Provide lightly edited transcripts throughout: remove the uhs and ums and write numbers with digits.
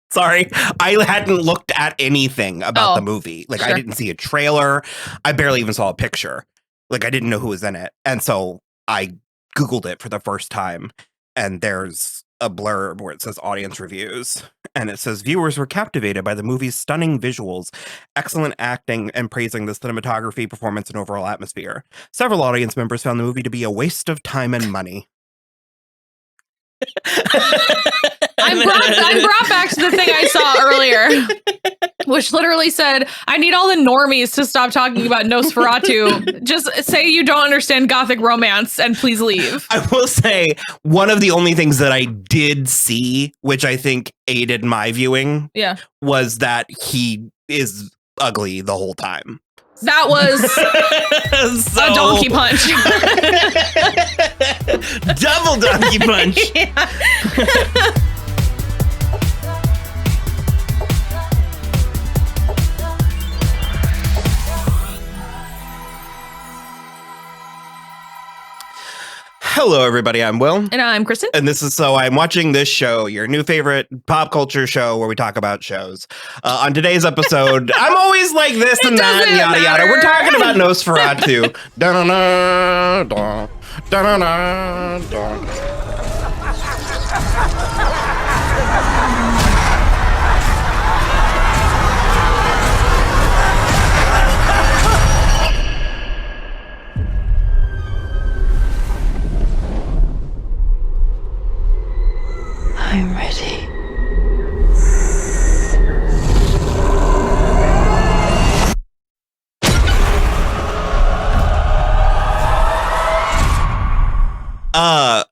Sorry, I hadn't looked at anything about the movie. Like, I didn't see a trailer. I barely even saw a picture. Like, I didn't know who was in it. And so I Googled it for the first time. And there's a blurb where it says audience reviews. And it says, viewers were captivated by the movie's stunning visuals, excellent acting, and praising the cinematography, performance, and overall atmosphere. Several audience members found the movie to be a waste of time and money. I'm brought back to the thing I saw earlier, which literally said, I need all the normies to stop talking about Nosferatu. Just say you don't understand Gothic romance and please leave. I will say one of the only things that I did see, which I think aided my viewing, was that he is ugly the whole time. That was a donkey punch. Double donkey punch. Hello, everybody. I'm Will. And I'm Kristen. And this is So I'm Watching This Show, your new favorite pop culture show where we talk about shows. On today's episode, I'm always like this and that and yada yada. We're talking about Nosferatu. Da-na-na, da, da-na-na, da. I'm ready.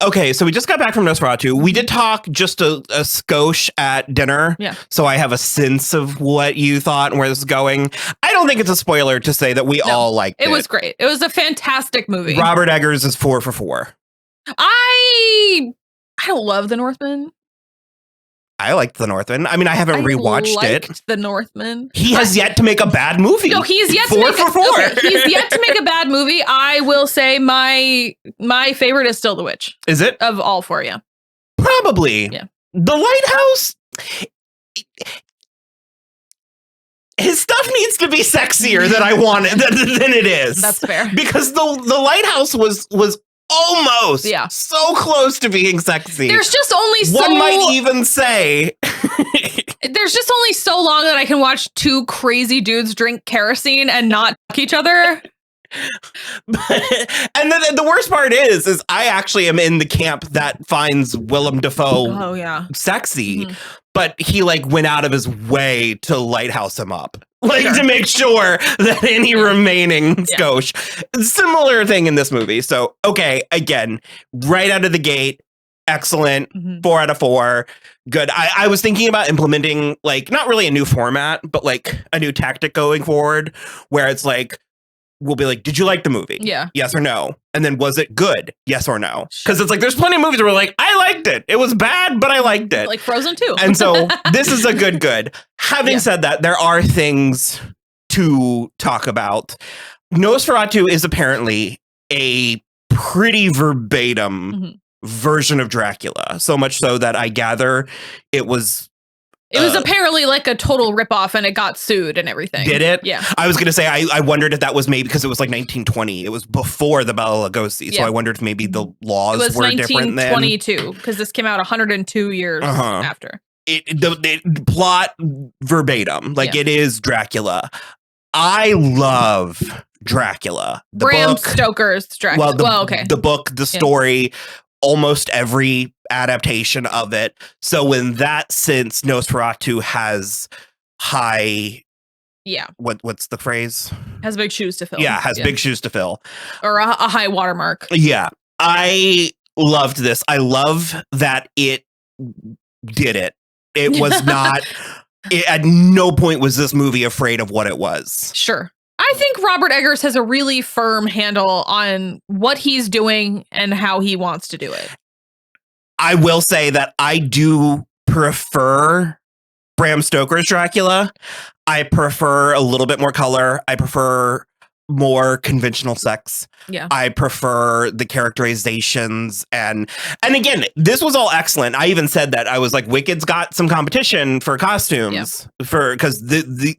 Okay, so we just got back from Nosferatu. We did talk just a skosh at dinner. Yeah. So I have a sense of what you thought and where this is going. I don't think it's a spoiler to say that we all liked it. It was great. It was a fantastic movie. Robert Eggers is 4 for 4. I don't love The Northman. I liked The Northman. I mean, I haven't rewatched it. The Northman. He has yet to make a bad movie. No, he's yet to make 4 for 4. Okay, he's yet to make a bad movie. I will say my favorite is still The Witch. Is it? Of all 4, yeah. Probably. Yeah. The Lighthouse. His stuff needs to be sexier than I wanted than it is. That's fair. Because the Lighthouse was almost so close to being sexy. There's just only one might even say there's just only so long that I can watch two crazy dudes drink kerosene and not fuck each other. And then the worst part is I actually am in the camp that finds Willem Dafoe sexy, but he like went out of his way to lighthouse him up. To make sure that any remaining skosh. Similar thing in this movie. So, okay, again, right out of the gate, excellent. 4 out of 4. Good. I was thinking about implementing, like, not really a new format, but like a new tactic going forward where it's like, we'll be like, did you like the movie? Yeah. Yes or no? And then was it good? Yes or no? Because it's like, there's plenty of movies where we're like, I liked it. It was bad, but I liked it. Like Frozen 2. And so this is a good. Having said that, there are things to talk about. Nosferatu is apparently a pretty verbatim version of Dracula. So much so that I gather it was apparently like a total ripoff and it got sued and everything. Did it? Yeah. I was going to say, I wondered if that was maybe because it was like 1920. It was before the Bela Lugosi. So I wondered if maybe the laws were different then. It was 1922 because this came out 102 years after. The plot verbatim, like it is Dracula. I love Dracula. Bram Stoker's Dracula. The book, the story, almost every adaptation of it. So in that sense, Nosferatu has high. Yeah. What's the phrase? Has big shoes to fill. Yeah, has big shoes to fill. Or a high watermark. Yeah. I loved this. I love that it did it. It was not. At no point was this movie afraid of what it was. Sure. I think Robert Eggers has a really firm handle on what he's doing and how he wants to do it. I will say that I do prefer Bram Stoker's Dracula. I prefer a little bit more color. I prefer more conventional sex. Yeah. I prefer the characterizations and again, this was all excellent. I even said that I was like, Wicked's got some competition for costumes because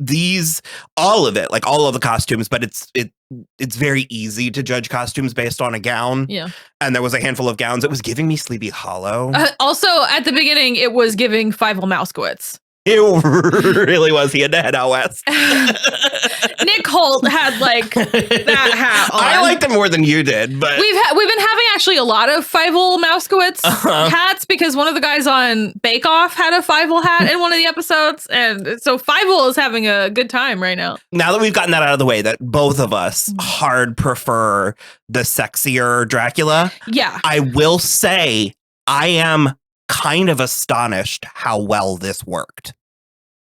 these all of it, like all of the costumes, but it's very easy to judge costumes based on a gown. Yeah. And there was a handful of gowns. It was giving me Sleepy Hollow. Also, at the beginning, it was giving Fievel Mousekowitz. It really was. He had to head out west. Nick Holt had like that hat on. I liked it more than you did, but we've been having actually a lot of Fievel Mousekowitz hats because one of the guys on Bake Off had a Fievel hat in one of the episodes, and so Fievel is having a good time right now. Now that we've gotten that out of the way, that both of us hard prefer the sexier Dracula. Yeah, I will say I am kind of astonished how well this worked.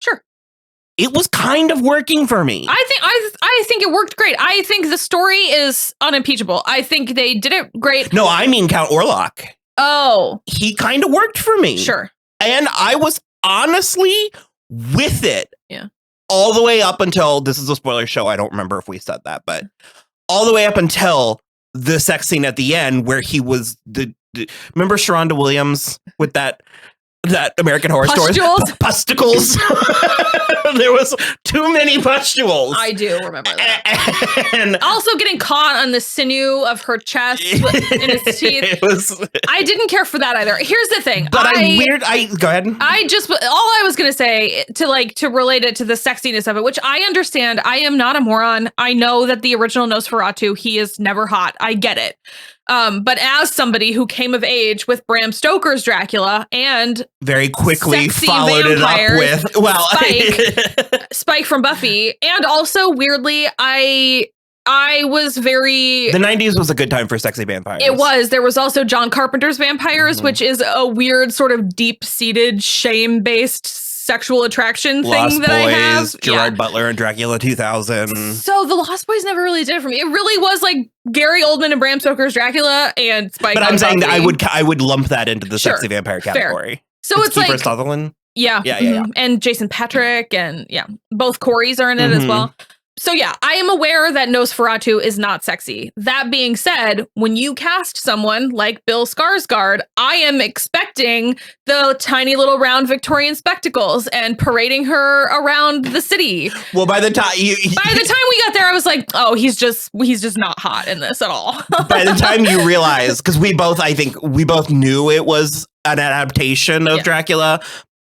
Sure. It was kind of working for me. I think it worked great. I think the story is unimpeachable. I think they did it great. No, I mean Count Orlok. Oh. He kind of worked for me. Sure. And I was honestly with it. Yeah. All the way up until, this is a spoiler show, I don't remember if we said that, but all the way up until the sex scene at the end where he was remember Sharonda Williams with that American Horror Story? Pusticles. There was too many pustules. I do remember that. And also getting caught on the sinew of her chest in his teeth. I didn't care for that either. Here's the thing. But go ahead. All I was going to say to relate it to the sexiness of it, which I understand. I am not a moron. I know that the original Nosferatu, he is never hot. I get it. But as somebody who came of age with Bram Stoker's Dracula and very quickly followed it up with Spike from Buffy, and also weirdly, I was very... The 90s was a good time for sexy vampires. It was. There was also John Carpenter's Vampires, which is a weird sort of deep-seated shame-based sexual attraction Lost thing that Boys, I have. Gerard Butler and Dracula 2000. So the Lost Boys never really did it for me. It really was like Gary Oldman and Bram Stoker's Dracula and Spike. But I'm saying that I would lump that into the sexy vampire category. Fair. So it's Kiefer like Sutherland. Yeah. And Jason Patrick and both Corys are in it as well. So yeah, I am aware that Nosferatu is not sexy. That being said, when you cast someone like Bill Skarsgård, I am expecting the tiny little round Victorian spectacles and parading her around the city. Well, by the time we got there, I was like, oh, he's just not hot in this at all. By the time you realize, because I think we both knew it was an adaptation of Dracula,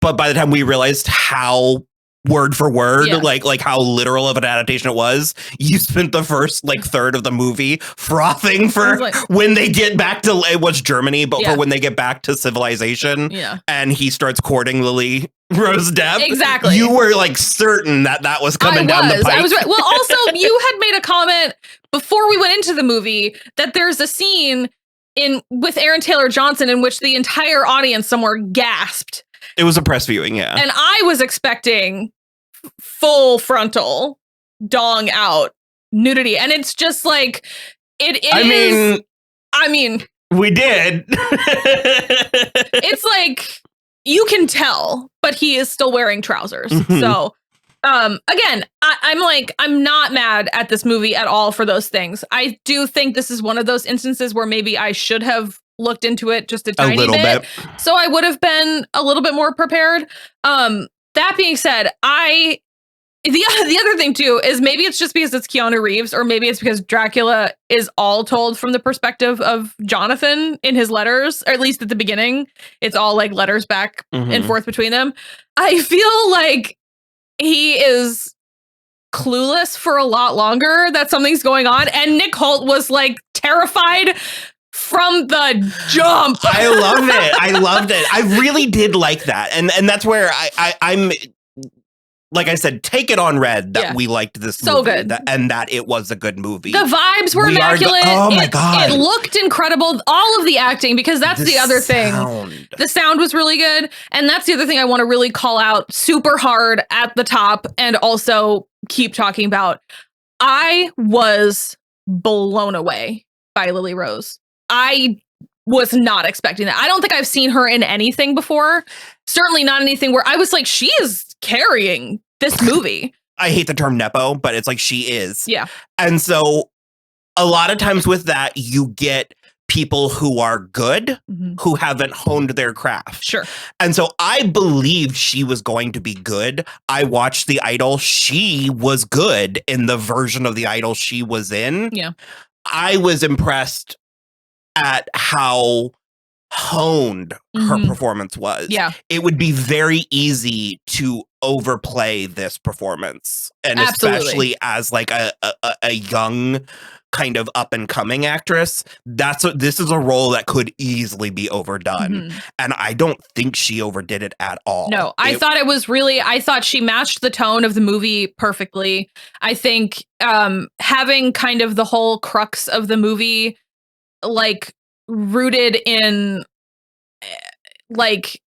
but by the time we realized how word for word, like how literal of an adaptation it was, you spent the first third of the movie frothing for when they get back to, it was Germany, but for when they get back to civilization and he starts courting Lily-Rose Depp. Exactly. You were certain that was coming down the pipe. Well, also you had made a comment before we went into the movie that there's a scene with Aaron Taylor Johnson in which the entire audience somewhere gasped. It was a press viewing, yeah. And I was expecting full frontal dong out nudity, and it's just like I mean we did. It's like you can tell, but he is still wearing trousers. So again, I'm not mad at this movie at all for those things. I do think this is one of those instances where maybe I should have looked into it just a tiny bit. So I would have been a little bit more prepared. That being said, the other thing too is maybe it's just because it's Keanu Reeves, or maybe it's because Dracula is all told from the perspective of Jonathan in his letters, or at least at the beginning, it's all like letters back and forth between them. I feel like he is clueless for a lot longer that something's going on, and Nick Holt was terrified from the jump. I love it. I loved it. I really did like that. And that's where I'm, like I said, take it on red that we liked this movie. So good. And that it was a good movie. The vibes were immaculate. Oh my God. It looked incredible. All of the acting, because that's the other thing. The sound was really good. And that's the other thing I want to really call out super hard at the top and also keep talking about. I was blown away by Lily-Rose. I was not expecting that. I don't think I've seen her in anything before. Certainly not anything where I was like, she is carrying this movie. I hate the term Nepo, but it's like she is. Yeah. And so a lot of times with that, you get people who are good, who haven't honed their craft. Sure. And so I believed she was going to be good. I watched The Idol. She was good in the version of The Idol she was in. Yeah. I was impressed at how honed her performance was. Yeah. It would be very easy to overplay this performance. And especially as like a young kind of up and coming actress, this is a role that could easily be overdone. And I don't think she overdid it at all. No, I thought she matched the tone of the movie perfectly. I think having kind of the whole crux of the movie like rooted in like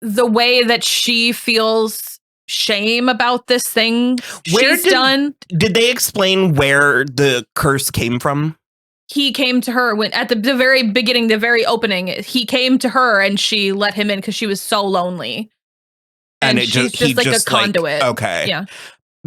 the way that she feels shame about this thing she's done. Did they explain where the curse came from? He came to her when at the very beginning, the very opening, he came to her and she let him in because she was so lonely. And she's just like a conduit. Okay. Yeah.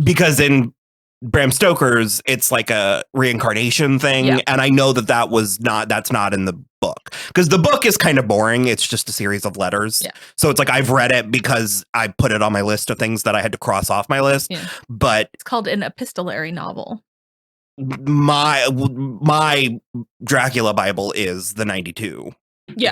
Because in Bram Stoker's, it's like a reincarnation thing. Yeah. And I know that's not in the book. Because the book is kind of boring. It's just a series of letters. Yeah. So it's like I've read it because I put it on my list of things that I had to cross off my list. Yeah. But it's called an epistolary novel. My Dracula Bible is the 92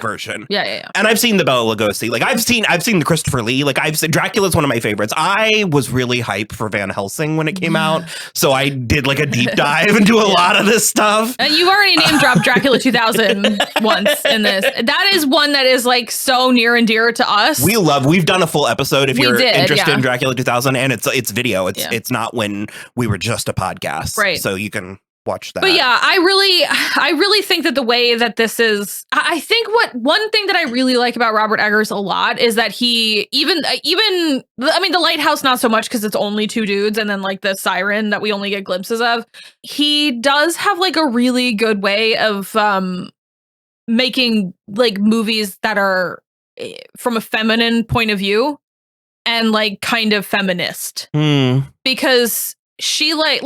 version. Yeah. And I've seen the Bela Lugosi. Like I've seen the Christopher Lee. Like I've seen Dracula's one of my favorites. I was really hyped for Van Helsing when it came out. So I did like a deep dive into a lot of this stuff. And you've already name dropped Dracula 2000 once in this. That is one that is like so near and dear to us. We've done a full episode if you're interested in Dracula 2000, and it's video. It's not when we were just a podcast. Right. So you can watch that. But yeah, I really think that the way that this is, I think one thing that I really like about Robert Eggers a lot is that he even I mean, the lighthouse, not so much because it's only two dudes and then like the siren that we only get glimpses of. He does have like a really good way of making like movies that are from a feminine point of view and like kind of feminist because she like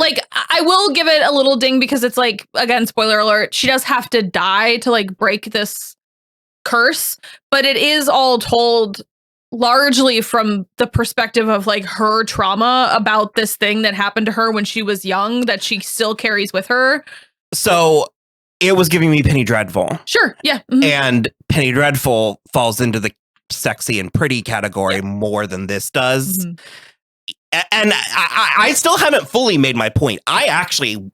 I will give it a little ding because it's like, again, spoiler alert, she does have to die to like break this curse, but it is all told largely from the perspective of like her trauma about this thing that happened to her when she was young that she still carries with her. So it was giving me Penny Dreadful. Sure. Yeah. And Penny Dreadful falls into the sexy and pretty category more than this does. And I still haven't fully made my point. I actually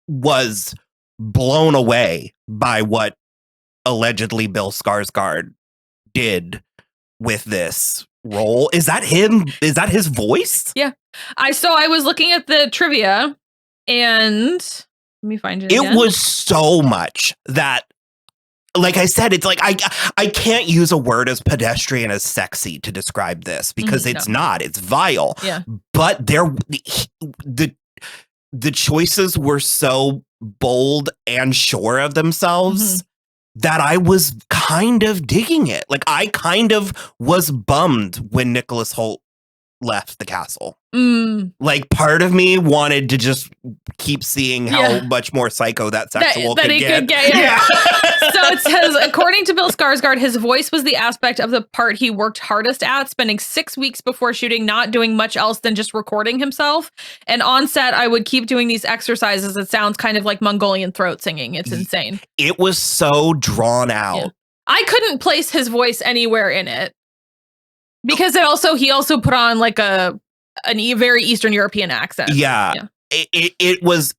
was blown away by what allegedly Bill Skarsgård did with this role. Is that him? Is that his voice? Yeah. I was looking at the trivia and let me find it again. It was so much that, like I said, it's like I can't use a word as pedestrian as sexy to describe this because it's not. It's vile. Yeah. But the choices were so bold and sure of themselves that I was kind of digging it. Like I kind of was bummed when Nicholas Hoult left the castle. Like part of me wanted to just keep seeing how much more psycho that sexual could get. Yeah. So it says, according to Bill Skarsgård, his voice was the aspect of the part he worked hardest at, spending 6 weeks before shooting, not doing much else than just recording himself. And on set, I would keep doing these exercises. It sounds kind of like Mongolian throat singing. It's insane. It was so drawn out. Yeah. I couldn't place his voice anywhere in it. Because he also put on like a very Eastern European accent. Yeah. It was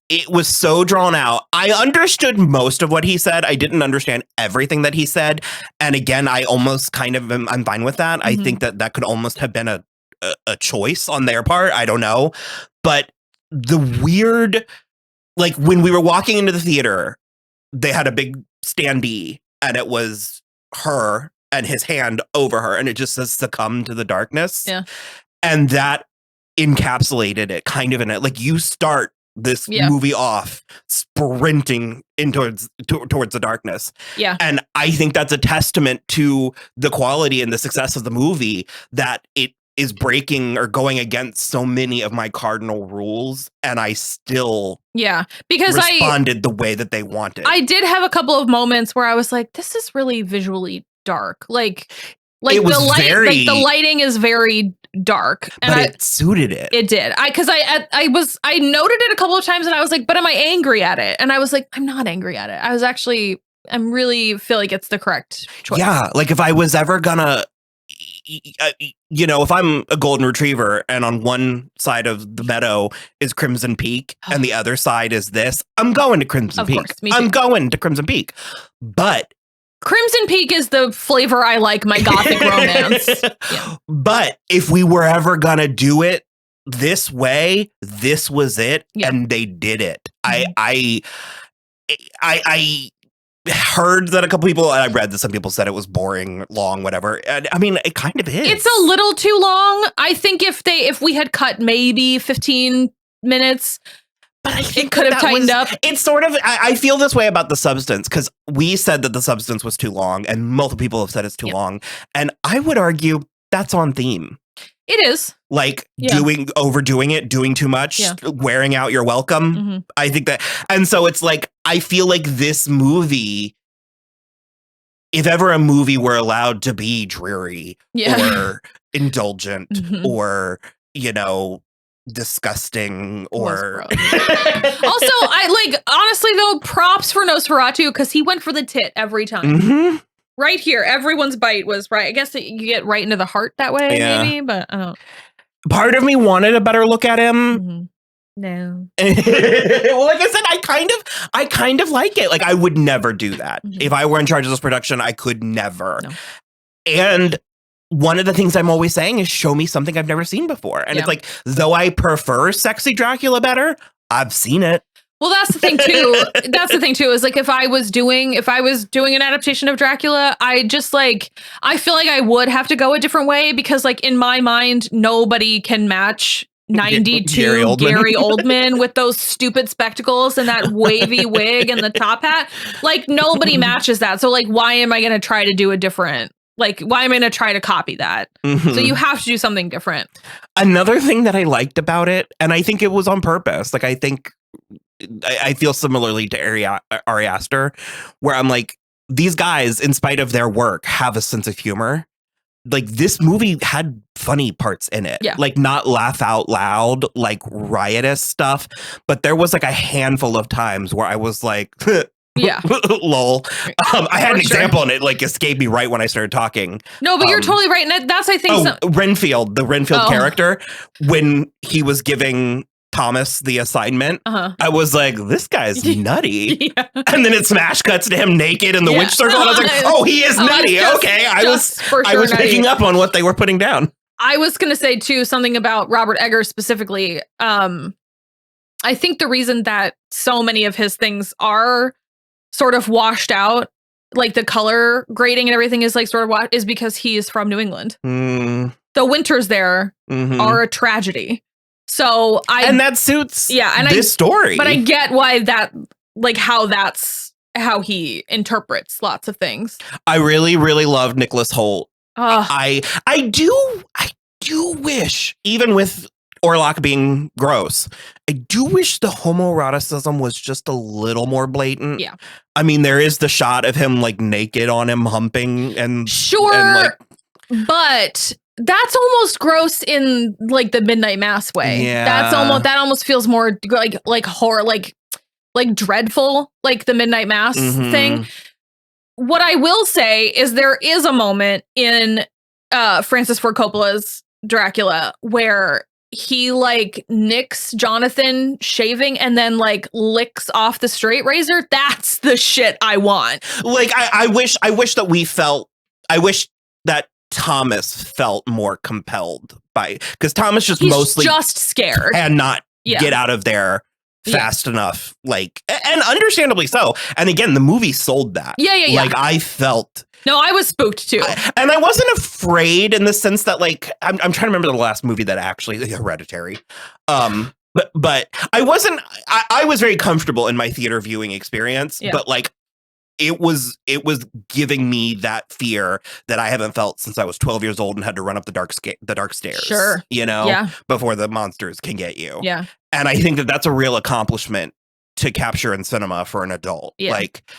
so drawn out. I understood most of what he said. I didn't understand everything that he said. And again, I almost kind of I'm fine with that. I think that could almost have been a choice on their part. I don't know. But the weird, like when we were walking into the theater, they had a big standee and it was her and his hand over her, and it just says succumb to the darkness. Yeah. And that encapsulated it kind of in it. Like you start this movie off sprinting towards the darkness. Yeah. And I think that's a testament to the quality and the success of the movie, that it is breaking or going against so many of my cardinal rules, and I still because responded the way that they wanted. I did have a couple of moments where I was like, this is really visually dark. Like it was the lighting is very dark, and but it suited it. It did. I noted it a couple of times, and I was like, but am I angry at it? And I was like, I'm not angry at it. I'm really feel like it's the correct choice. Yeah, like if I was ever gonna, if I'm a golden retriever and on one side of the meadow is Crimson Peak and the other side is this, I'm going to Crimson Peak. Course, me too. I'm going to Crimson Peak. But Crimson Peak is the flavor I like my gothic romance. Yeah. But if we were ever gonna do it this way, this was it, and they did it. I heard that a couple people, and I read that some people said it was boring, long, whatever. And I mean, it kind of is. It's a little too long. I think if we had cut maybe 15 minutes, but I think it could have tightened up. It's sort of, I feel this way about The Substance, because we said that The Substance was too long, and multiple people have said it's too long. And I would argue that's on theme. It is. Like overdoing it, doing too much, wearing out your welcome. Mm-hmm. I think that, and so it's like, I feel like this movie, if ever a movie were allowed to be dreary or indulgent or, disgusting or also, I like, honestly though, props for Nosferatu, because he went for the tit every time. Mm-hmm. Right here, everyone's bite was right. I guess you get right into the heart that way, maybe, but I don't. Part of me wanted a better look at him. Mm-hmm. No. Well, like I said, I kind of like it. Like, I would never do that. Mm-hmm. If I were in charge of this production, I could never. No. And one of the things I'm always saying is show me something I've never seen before. And it's like, though I prefer sexy Dracula better, I've seen it. Well, that's the thing too. Is like if I was doing an adaptation of Dracula, I feel like I would have to go a different way, because like in my mind, nobody can match 92 Gary Oldman with those stupid spectacles and that wavy wig and the top hat. Like nobody matches that. So like, why am I going to try to do a different? Like, why am I going to try to copy that? Mm-hmm. So you have to do something different. Another thing that I liked about it, and I think it was on purpose, like I feel similarly to Ari Aster, where I'm like, these guys, in spite of their work, have a sense of humor. Like, this movie had funny parts in it. Yeah. Like, not laugh out loud, like riotous stuff. But there was like a handful of times where I was like, lol. I had an example and it like escaped me right when I started talking. No, but you're totally right. And that's, I think, Renfield, the Renfield character, when he was giving Thomas the assignment, I was like, this guy's nutty. And then it smash cuts to him naked in the witch circle. And I was like, oh, he is nutty. Okay. I was picking up on what they were putting down. I was going to say too, something about Robert Eggers specifically. I think the reason that so many of his things are sort of washed out, like the color grading and everything is like sort of is because he is from New England. The winters there are a tragedy. So and that suits and this story. But I get why that's how he interprets lots of things. I really, really love Nicholas Hoult. I do wish, even with Orlok being gross, I do wish the homoeroticism was just a little more blatant. Yeah. I mean, there is the shot of him like naked on him humping and but that's almost gross in like the Midnight Mass way. Yeah. That almost feels more like horror, like dreadful, like the Midnight Mass thing. What I will say is there is a moment in Francis Ford Coppola's Dracula where he like nicks Jonathan shaving and then like licks off the straight razor. That's the shit I want. Like I wish that Thomas felt more compelled by, because Thomas he's mostly just scared and not get out of there fast enough, like, and understandably so. And again, the movie sold that. Like I felt. No, I was spooked too. And I wasn't afraid in the sense that like, I'm trying to remember the last movie that actually, Hereditary. But I wasn't, I was very comfortable in my theater viewing experience, but like, it was giving me that fear that I haven't felt since I was 12 years old and had to run up the dark stairs. Sure. Before the monsters can get you. Yeah. And I think that that's a real accomplishment to capture in cinema for an adult. Yeah. Like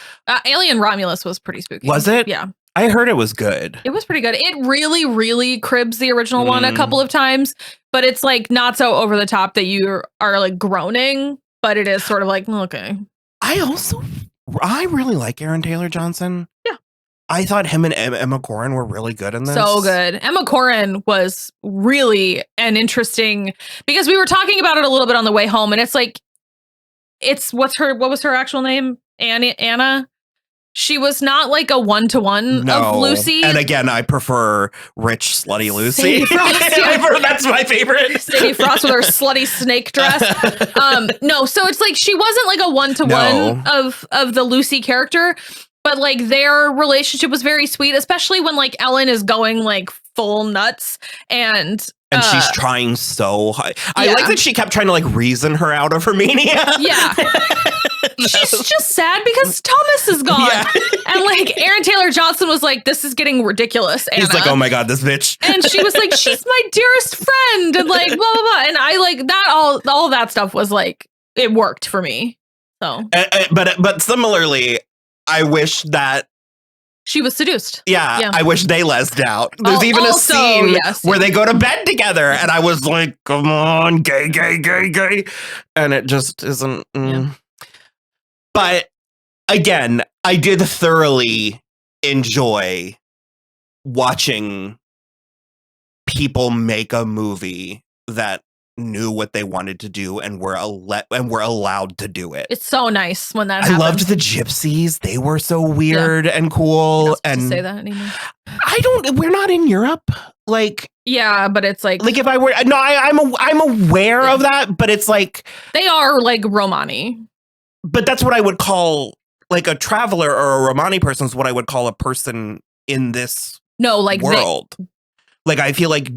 Alien Romulus was pretty spooky. Was it? Yeah. I heard it was good. It was pretty good. It really, really cribs the original one a couple of times, but it's like not so over the top that you are like groaning, but it is sort of like, okay. I really like Aaron Taylor Johnson. Yeah. I thought him and Emma Corrin were really good in this. So good. Emma Corrin was really an interesting, because we were talking about it a little bit on the way home, and it's like, what was her actual name? Anna? She was not like a one-to-one of Lucy. And again, I prefer rich, slutty Lucy. Sadie Frost, that's my favorite. Sadie Frost with her slutty snake dress. No, so it's like she wasn't like a one-to-one of the Lucy character, but like their relationship was very sweet, especially when like Ellen is going like full nuts and she's trying so hard. I like that she kept trying to like reason her out of her mania. Yeah. She's just sad because Thomas is gone. Yeah. And like Aaron Taylor Johnson was like, this is getting ridiculous, Anna. He's like, oh my God, this bitch. And she was like, she's my dearest friend. And like, blah, blah, blah. And I like that, all that stuff was like, it worked for me. So. But similarly, I wish that she was seduced. Yeah, I wish they lesed out. There's even a scene where they go to bed together, and I was like, come on, gay. And it just isn't. Yeah. But again, I did thoroughly enjoy watching people make a movie that knew what they wanted to do and were allowed to do it. It's so nice when that happens. I loved the gypsies. They were so weird and cool. You're not supposed to say that anymore. We're not in Europe. Like, yeah, but it's like if I were, no, I'm aware of that, but it's like they are like Romani. But that's what I would call like a traveler or a Romani person is what I would call a person in this world. Like I feel like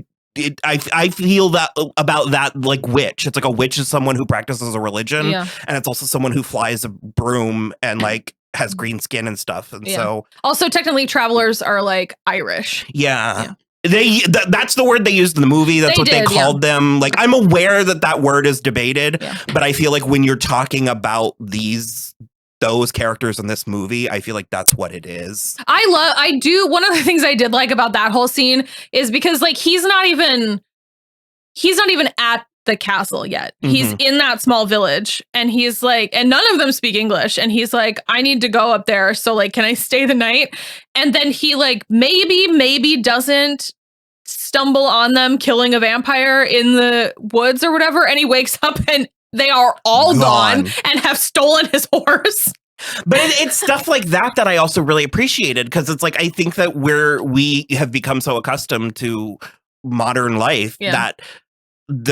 I feel that about that like witch. It's like a witch is someone who practices a religion, and it's also someone who flies a broom and like has green skin and stuff. And so also technically travelers are like Irish. Yeah. That's the word they used in the movie. That's what they called them. Like, I'm aware that word is debated, but I feel like when you're talking about those characters in this movie, I feel like that's what it is. One of the things I did like about that whole scene is because like he's not even at the castle yet. Mm-hmm. He's in that small village and he's like, and none of them speak English. And he's like, I need to go up there. So like, can I stay the night? And then he like, maybe doesn't stumble on them killing a vampire in the woods or whatever. And he wakes up and they are all gone and have stolen his horse. But it's stuff like that I also really appreciated, because it's like, I think that we have become so accustomed to modern life that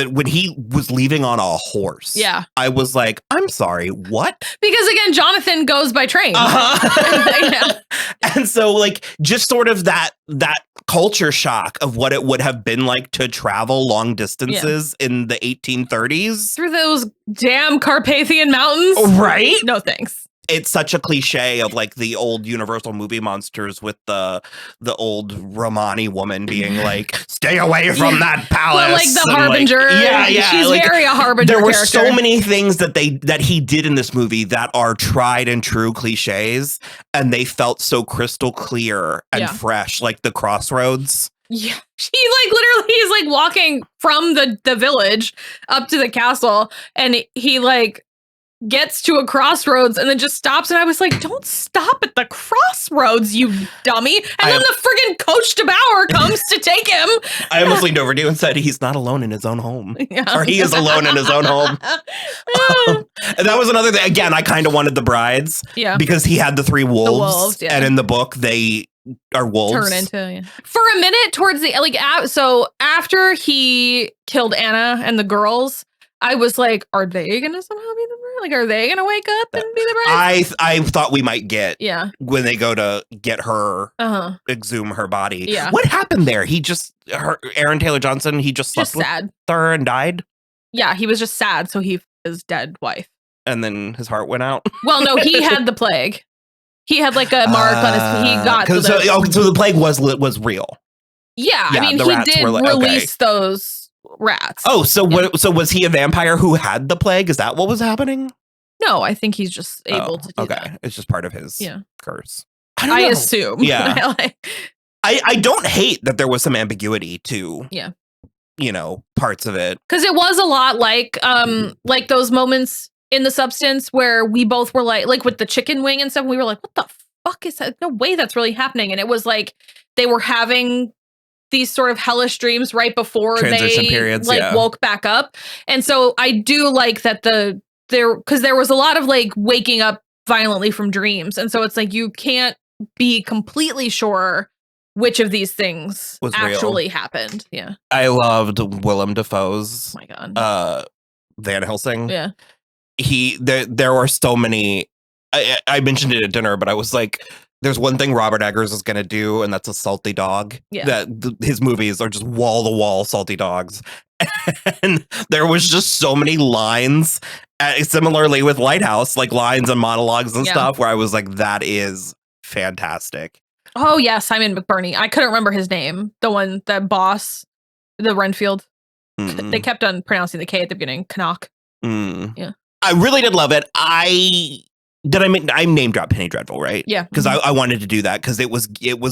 when he was leaving on a horse, I was like, I'm sorry, what? Because again, Jonathan goes by train. And so like just sort of that culture shock of what it would have been like to travel long distances in the 1830s. Through those damn Carpathian mountains. Right? No thanks. It's such a cliche of like the old Universal movie monsters with the old Romani woman being like, stay away from that palace. Well, like the Harbinger. Like, she's like, very a Harbinger There were character. so many things that he did in this movie that are tried and true cliches, and they felt so crystal clear and fresh, like the crossroads. Yeah, he like literally is like walking from the village up to the castle, and he like gets to a crossroads and then just stops, and I was like, don't stop at the crossroads, you dummy. And then the friggin' Coach de Boer comes to take him. I almost leaned over to you and said, he's not alone in his own home. Or he is alone in his own home. And that was another thing. Again, I kind of wanted the brides. Yeah. Because he had the three wolves. And in the book, they are wolves. Turn into, For a minute towards the, so after he killed Anna and the girls, I was like, are they going to somehow be the bride? Like, are they going to wake up and be the bride? I thought we might get when they go to get her, exhume her body. Yeah. What happened there? Aaron Taylor Johnson, he just slept with her and died? Yeah, he was just sad, so his dead wife. And then his heart went out? Well, no, he had the plague. He had like a mark on his. He got so the plague was real. Yeah, I mean, he did release those rats. Oh, so so was he a vampire who had the plague? Is that what was happening? No, I think he's just able to do that. It's just part of his curse. I assume. Yeah. I don't hate that there was some ambiguity to parts of it. Because it was a lot like those moments in The Substance where we both were like with the chicken wing and stuff, we were like, what the fuck is that? No way that's really happening. And it was like they were having these sort of hellish dreams right before transition periods, woke back up. And so I do like that because there was a lot of like waking up violently from dreams. And so it's like you can't be completely sure which of these things was actually happened. Yeah. I loved Willem Dafoe's oh my God. Van Helsing. Yeah. There were so many. I mentioned it at dinner, but I was like, there's one thing Robert Eggers is going to do, and that's a salty dog. Yeah. His movies are just wall to wall salty dogs. And there was just so many lines, similarly with Lighthouse, like lines and monologues and stuff, where I was like, that is fantastic. Oh yeah, Simon McBurney. I couldn't remember his name. The one, that boss, the Renfield. They kept on pronouncing the K at the beginning. Knock. Yeah. I really did love it. I name drop Penny Dreadful, right? Yeah. Because I wanted to do that because it was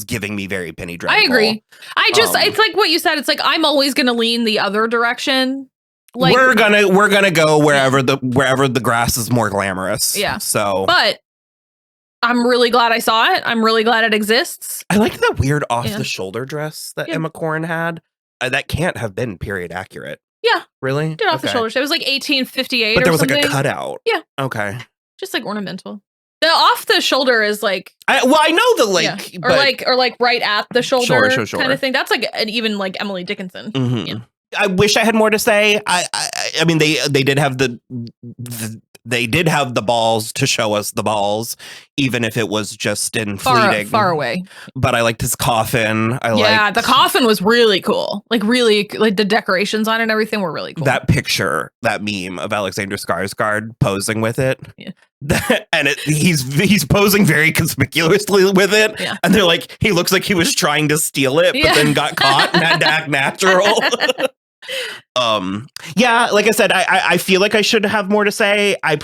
giving me very Penny Dreadful. I agree. It's like what you said. It's like I'm always gonna lean the other direction. Like we're gonna go wherever the grass is more glamorous. Yeah. So but I'm really glad I saw it. I'm really glad it exists. I liked that weird off the shoulder dress that Emma Corrin had. That can't have been period accurate. Yeah. Really? Did off the shoulder. It was like 1858 but there was something. like a cutout. Yeah. Okay. Just like ornamental. The off the shoulder is like I know the like or like right at the shoulder sure. kind of thing. That's like even like Emily Dickinson. Mm-hmm. Yeah. I wish I had more to say. I mean they did have they did have the balls to show us the balls, even if it was just in fleeting. Far away. But I liked his coffin. The coffin was really cool. Like really, like the decorations on it and everything were really cool. That picture, that meme of Alexander Skarsgård posing with it. Yeah. And he's posing very conspicuously with it. Yeah. And they're like, he looks like he was trying to steal it, but then got caught and had to act natural. Like I said, I feel like I should have more to say. I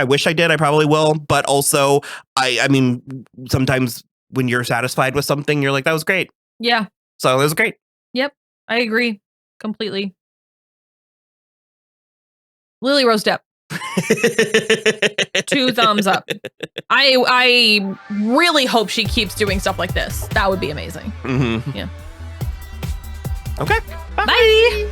wish I did. I probably will. But also, I mean, sometimes when you're satisfied with something, you're like, that was great. Yeah. So it was great. Yep. I agree completely. Lily-Rose Depp. 2 thumbs up. I really hope she keeps doing stuff like this. That would be amazing. Mm-hmm. Yeah. Okay. Bye.